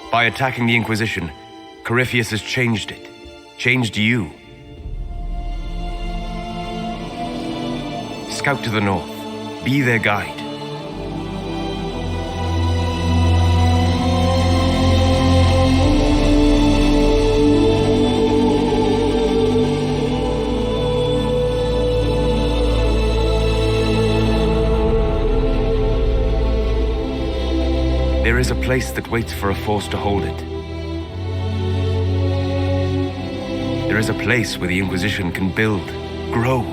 By attacking the Inquisition, Corypheus has changed it. Changed you. Scout to the north. Be their guide. There is a place that waits for a force to hold it. There is a place where the Inquisition can build, grow.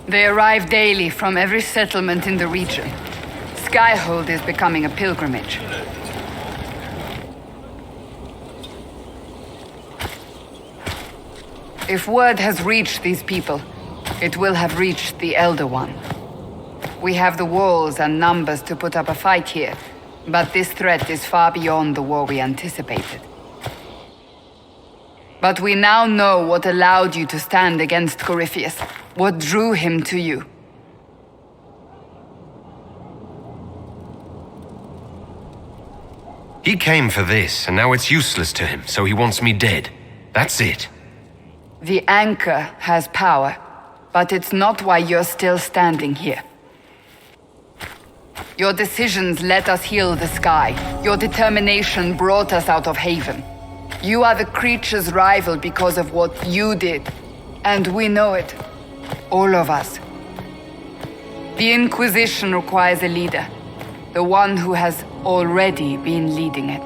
They arrive daily from every settlement in the region. Skyhold is becoming a pilgrimage. If word has reached these people, it will have reached the Elder One. We have the walls and numbers to put up a fight here, but this threat is far beyond the war we anticipated. But we now know what allowed you to stand against Corypheus, what drew him to you. He came for this, and now it's useless to him, so he wants me dead. That's it. The Anchor has power, but it's not why you're still standing here. Your decisions let us heal the sky. Your determination brought us out of Haven. You are the creature's rival because of what you did. And we know it. All of us. The Inquisition requires a leader. The one who has already been leading it.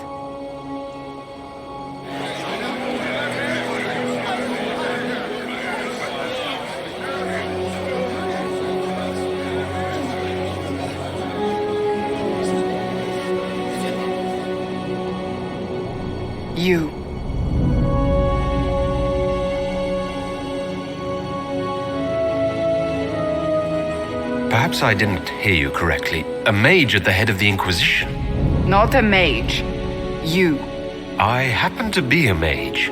You. Perhaps I didn't hear you correctly. A mage at the head of the Inquisition. Not a mage. You. I happen to be a mage.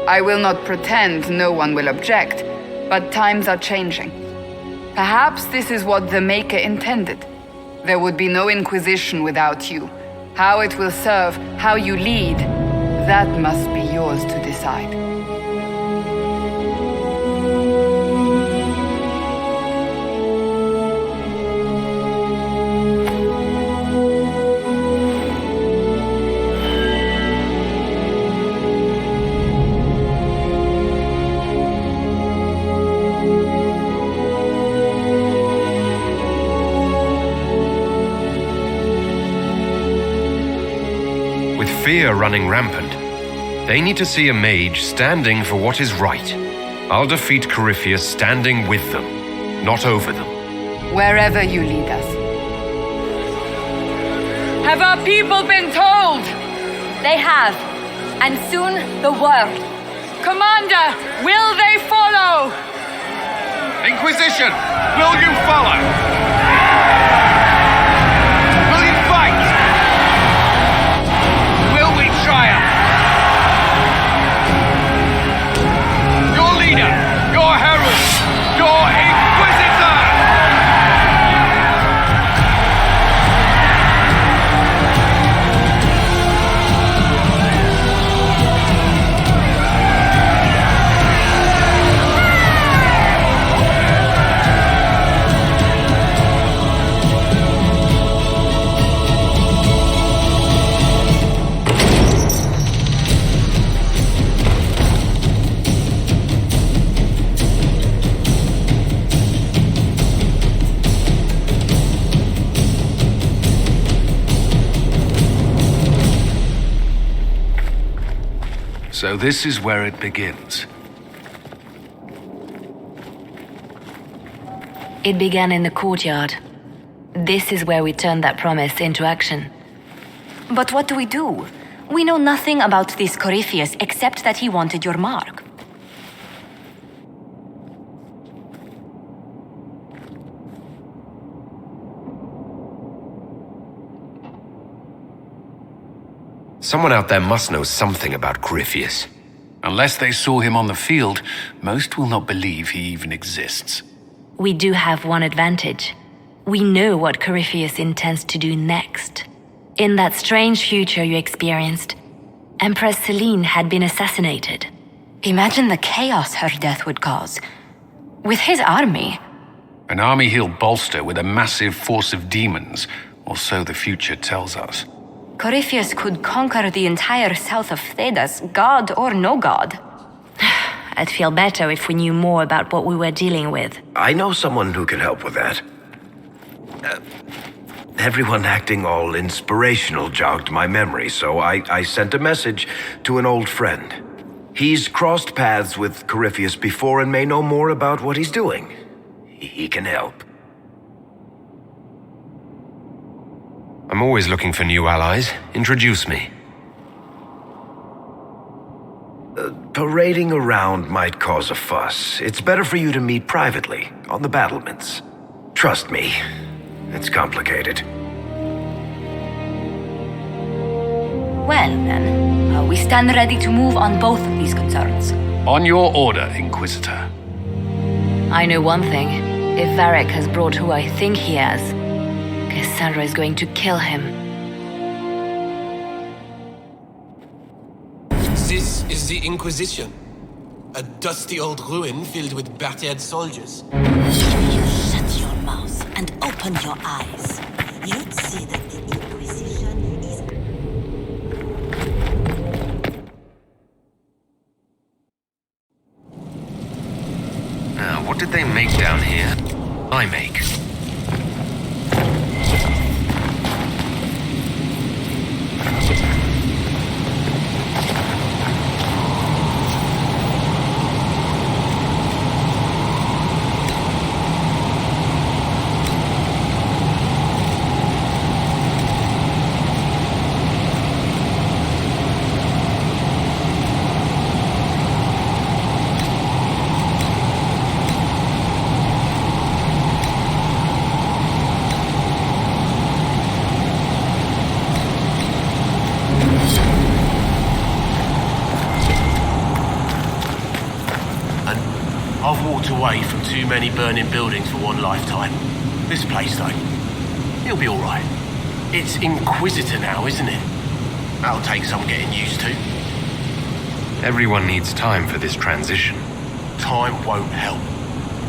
I will not pretend no one will object, but times are changing. Perhaps this is what the Maker intended. There would be no Inquisition without you. How it will serve, how you lead, that must be yours to decide. With fear running rampant, they need to see a mage standing for what is right. I'll defeat Corypheus standing with them, not over them. Wherever you lead us. Have our people been told? They have, and soon the world. Commander, will they follow? Inquisition, will you follow? Will you fight? So this is where it begins. It began in the courtyard. This is where we turned that promise into action. But what do? We know nothing about this Corypheus except that he wanted your mark. Someone out there must know something about Corypheus. Unless they saw him on the field, most will not believe he even exists. We do have one advantage. We know what Corypheus intends to do next. In that strange future you experienced, Empress Selene had been assassinated. Imagine the chaos her death would cause. With his army. An army he'll bolster with a massive force of demons, or so the future tells us. Corypheus could conquer the entire south of Thedas, god or no god. I'd feel better if we knew more about what we were dealing with. I know someone who can help with that. Everyone acting all inspirational jogged my memory, so I sent a message to an old friend. He's crossed paths with Corypheus before and may know more about what he's doing. He can help. I'm always looking for new allies. Introduce me. Parading around might cause a fuss. It's better for you to meet privately, on the battlements. Trust me, it's complicated. Well then, we stand ready to move on both of these concerns. On your order, Inquisitor. I know one thing. If Varric has brought who I think he has, Cassandra is going to kill him. This is the Inquisition. A dusty old ruin filled with battered soldiers. If you shut your mouth and open your eyes, you'd see that the Inquisition is... Now, what did they make down here? I make. I've walked away from too many burning buildings for one lifetime. This place, though, it'll be alright. It's Inquisitor now, isn't it? That'll take some getting used to. Everyone needs time for this transition. Time won't help.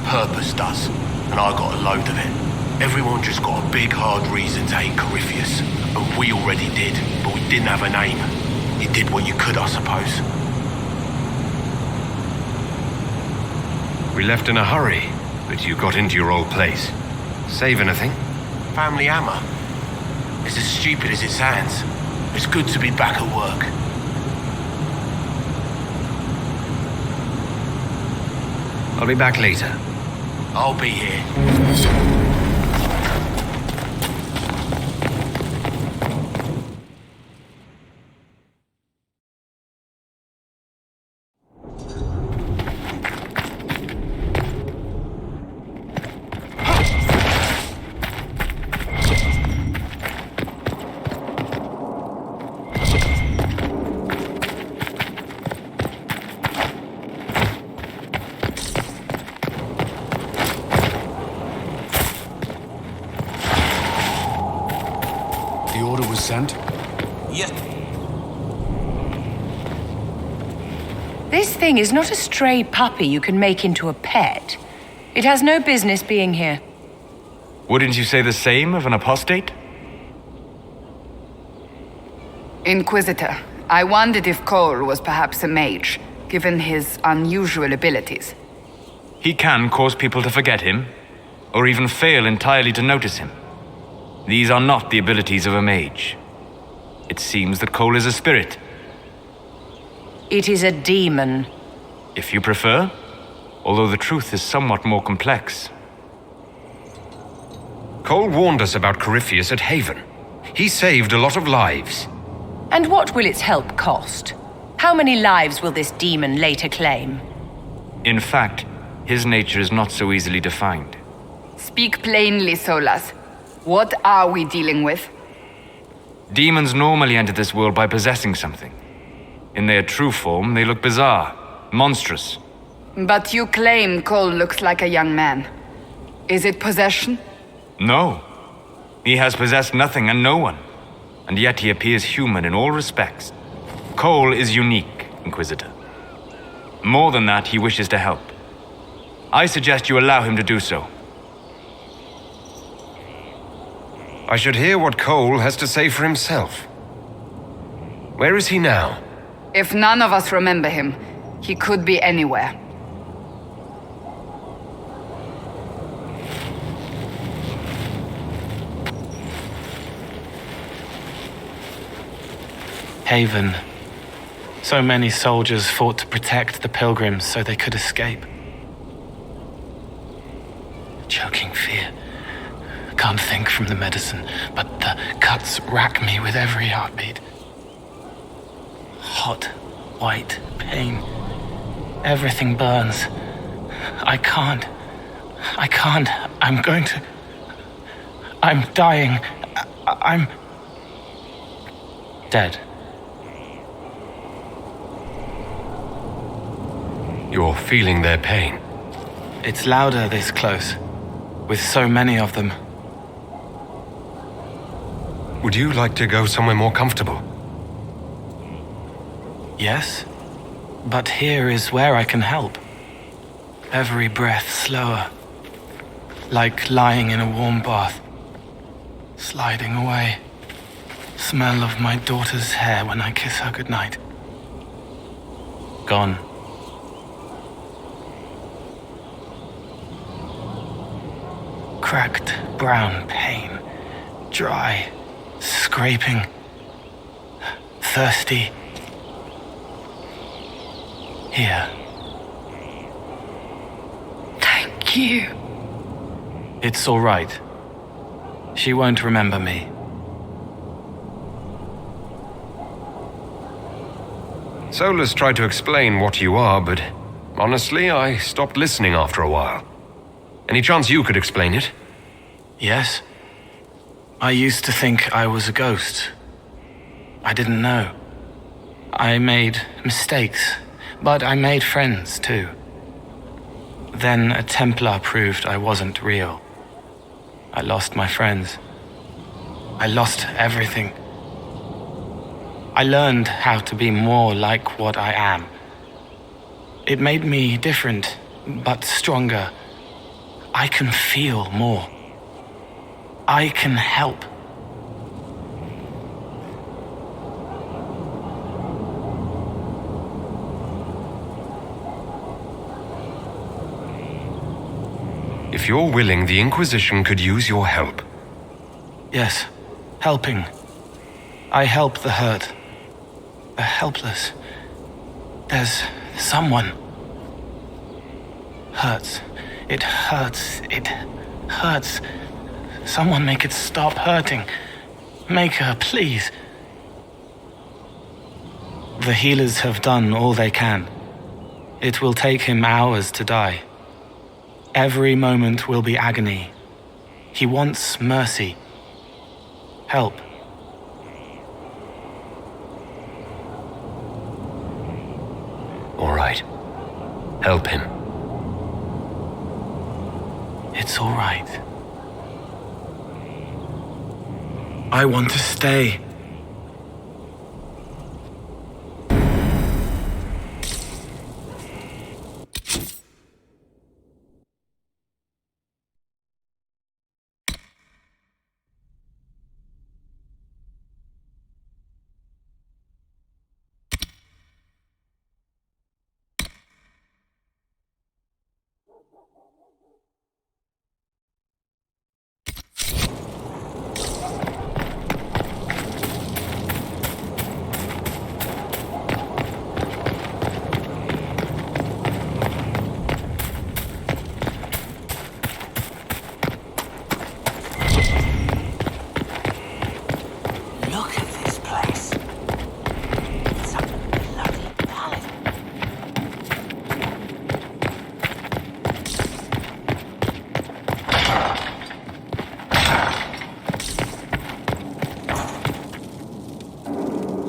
Purpose does. And I got a load of it. Everyone just got a big, hard reason to hate Corypheus. And we already did, but we didn't have a name. You did what you could, I suppose. We left in a hurry, but you got into your old place. Save anything? Family hammer. It's as stupid as it sounds. It's good to be back at work. I'll be back later. I'll be here. The order was sent? Yeah. This thing is not a stray puppy you can make into a pet. It has no business being here. Wouldn't you say the same of an apostate? Inquisitor, I wondered if Cole was perhaps a mage, given his unusual abilities. He can cause people to forget him, or even fail entirely to notice him. These are not the abilities of a mage. It seems that Cole is a spirit. It is a demon. If you prefer, although the truth is somewhat more complex. Cole warned us about Corypheus at Haven. He saved a lot of lives. And what will its help cost? How many lives will this demon later claim? In fact, his nature is not so easily defined. Speak plainly, Solas. What are we dealing with? Demons normally enter this world by possessing something. In their true form, they look bizarre, monstrous. But you claim Cole looks like a young man. Is it possession? No. He has possessed nothing and no one. And yet he appears human in all respects. Cole is unique, Inquisitor. More than that, he wishes to help. I suggest you allow him to do so. I should hear what Cole has to say for himself. Where is he now? If none of us remember him, he could be anywhere. Haven. So many soldiers fought to protect the pilgrims so they could escape. Choking fear. Can't think from the medicine, but the cuts rack me with every heartbeat. Hot, white pain. Everything burns. I can't. I'm going to... I'm dying. I'm... dead. You're feeling their pain. It's louder this close, with so many of them. Would you like to go somewhere more comfortable? Yes, but here is where I can help. Every breath slower, like lying in a warm bath, sliding away. Smell of my daughter's hair when I kiss her goodnight. Gone. Cracked brown pain, dry, scraping, thirsty. Here. Thank you. It's all right. She won't remember me. Solas tried to explain what you are, but honestly, I stopped listening after a while. Any chance you could explain it? Yes. I used to think I was a ghost. I didn't know. I made mistakes, but I made friends too. Then a Templar proved I wasn't real. I lost my friends. I lost everything. I learned how to be more like what I am. It made me different, but stronger. I can feel more. I can help. If you're willing, the Inquisition could use your help. Yes, helping. I help the hurt, the helpless. There's someone. Hurts. It hurts. It hurts. Someone make it stop hurting. Make her, please. The healers have done all they can. It will take him hours to die. Every moment will be agony. He wants mercy. Help. All right. Help him. It's all right. I want to stay.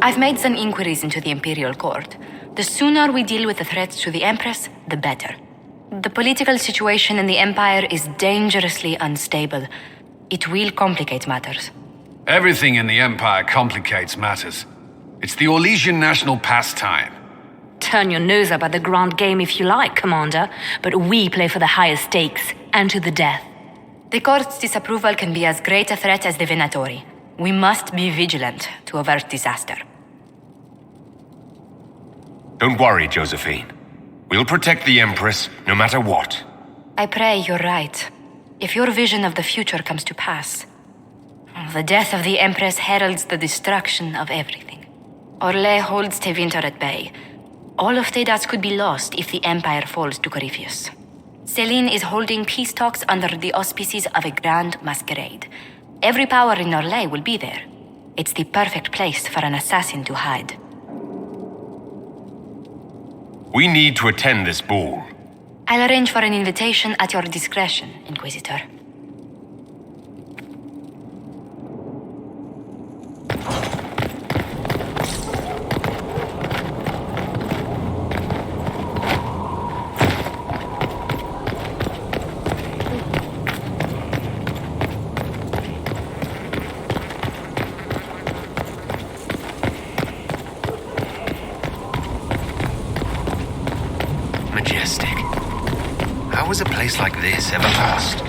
I've made some inquiries into the Imperial Court. The sooner we deal with the threats to the Empress, the better. The political situation in the Empire is dangerously unstable. It will complicate matters. Everything in the Empire complicates matters. It's the Orlesian national pastime. Turn your nose up at the grand game if you like, Commander, but we play for the highest stakes, and to the death. The Court's disapproval can be as great a threat as the Venatori. We must be vigilant to avert disaster. Don't worry, Josephine. We'll protect the Empress, no matter what. I pray you're right. If your vision of the future comes to pass, the death of the Empress heralds the destruction of everything. Orlais holds Tevinter at bay. All of Tedas could be lost if the Empire falls to Corypheus. Celine is holding peace talks under the auspices of a grand masquerade. Every power in Orlais will be there. It's the perfect place for an assassin to hide. We need to attend this ball. I'll arrange for an invitation at your discretion, Inquisitor. Majestic. How was a place like this ever lost?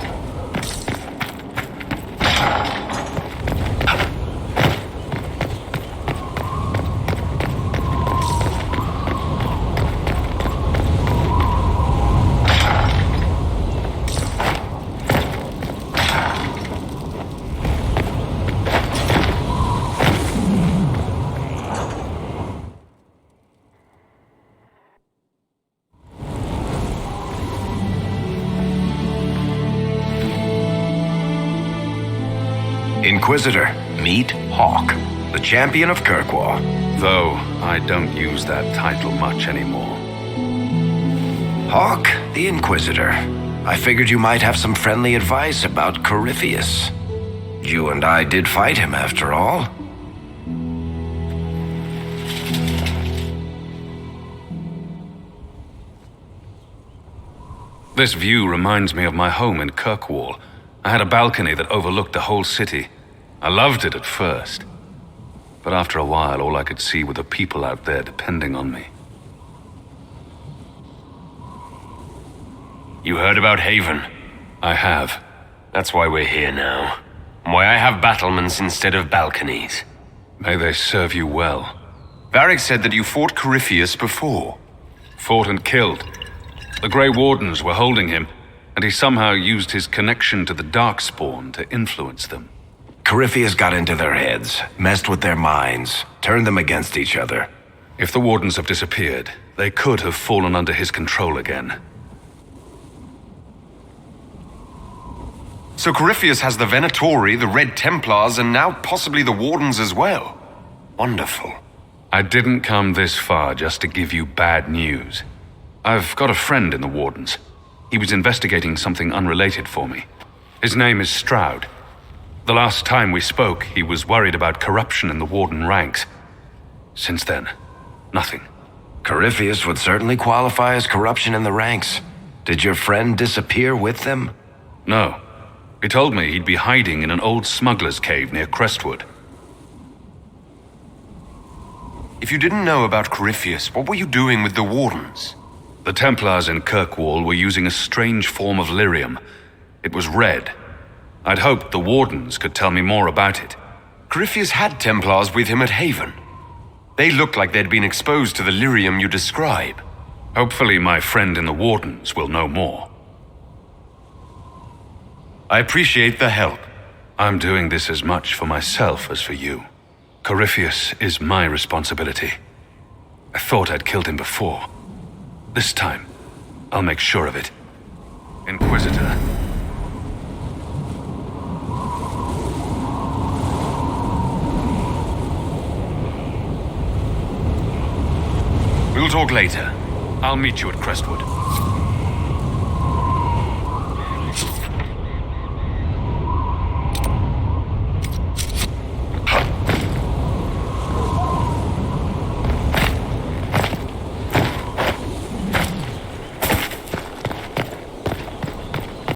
Inquisitor, meet Hawk, the champion of Kirkwall. Though I don't use that title much anymore. Hawk, the Inquisitor. I figured you might have some friendly advice about Corypheus. You and I did fight him, after all. This view reminds me of my home in Kirkwall. I had a balcony that overlooked the whole city. I loved it at first. But after a while, all I could see were the people out there depending on me. You heard about Haven? I have. That's why we're here now. Why I have battlements instead of balconies. May they serve you well. Varric said that you fought Corypheus before. Fought and killed. The Grey Wardens were holding him, and he somehow used his connection to the Darkspawn to influence them. Corypheus got into their heads, messed with their minds, turned them against each other. If the Wardens have disappeared, they could have fallen under his control again. So Corypheus has the Venatori, the Red Templars, and now possibly the Wardens as well. Wonderful. I didn't come this far just to give you bad news. I've got a friend in the Wardens. He was investigating something unrelated for me. His name is Stroud. The last time we spoke, he was worried about corruption in the Warden ranks. Since then, nothing. Corypheus would certainly qualify as corruption in the ranks. Did your friend disappear with them? No. He told me he'd be hiding in an old smuggler's cave near Crestwood. If you didn't know about Corypheus, what were you doing with the Wardens? The Templars in Kirkwall were using a strange form of lyrium. It was red. I'd hoped the Wardens could tell me more about it. Corypheus had Templars with him at Haven. They looked like they'd been exposed to the lyrium you describe. Hopefully my friend in the Wardens will know more. I appreciate the help. I'm doing this as much for myself as for you. Corypheus is my responsibility. I thought I'd killed him before. This time, I'll make sure of it. Inquisitor. We'll talk later. I'll meet you at Crestwood.